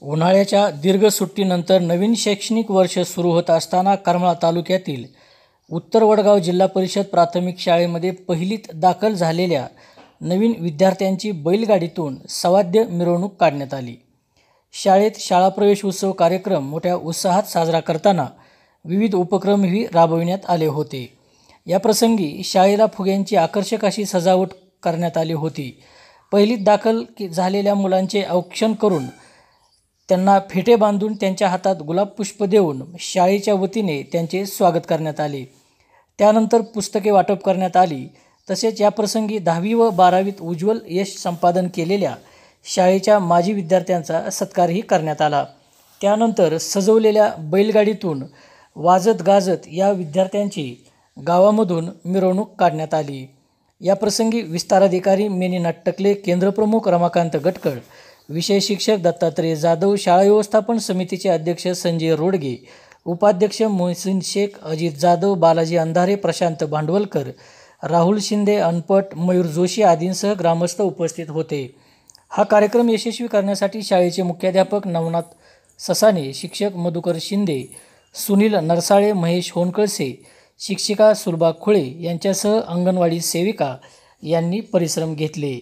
उन्हाळ्याच्या दीर्घ सुट्टीनंतर नवीन शैक्षणिक वर्ष सुरू होत असताना करमाळा तालुक्यातील उत्तर वडगाव जिल्हा परिषद प्राथमिक शाळेमध्ये पहिलीत दाखल झालेल्या नवीन विद्यार्थ्यांची बैलगाडीतून सवाद्य मिरवणूक काढण्यात आली। शाळेत शाळा प्रवेश उत्सव कार्यक्रम मोठ्या उत्साहात साजरा करताना विविध उपक्रमही राबविण्यात आले होते। या प्रसंगी शाळेला फुग्यांची आकर्षक अशी सजावट करण्यात आली होती। पहिलीत दाखल झालेल्या मुलांचे औक्षण करून त्यांना फेटे बांधून त्यांच्या हातात गुलाब पुष्प देऊन शाळेच्या वतीने त्यांचे स्वागत करण्यात आले। त्यानंतर पुस्तके वाटप करण्यात आली। तसेच या प्रसंगी 10वी व 12वीत उज्ज्वल यश संपादन केलेल्या शाळेच्या माजी विद्यार्थ्यांचा सत्कारही करण्यात आला। त्यानंतर सजवलेल्या बैलगाडीतून वाजत गाजत या विद्यार्थ्यांची गावामधून मिरवणूक काढण्यात आली। या प्रसंगी विस्ताराधिकारी मेनी नाटकले, केंद्रप्रमुख रमाकांत गटकळ, विषय शिक्षक दत्तात्रय जाधव, शाळा व्यवस्थापन समितीचे अध्यक्ष संजय रोडगे, उपाध्यक्ष मोहसिन शेख, अजित जाधव, बालाजी अंधारे, प्रशांत भांडवलकर, राहुल शिंदे, अनपट, मयूर जोशी आदींसह ग्रामस्थ उपस्थित होते। हा कार्यक्रम यशस्वी करण्यासाठी शाळेचे मुख्याध्यापक नवनाथ ससाने, शिक्षक मधुकर शिंदे, सुनील नरसाळे, महेश होनकळसे, शिक्षिका सुलभा खुळे यांच्यासह अंगणवाडी सेविका यांनी परिश्रम घेतले।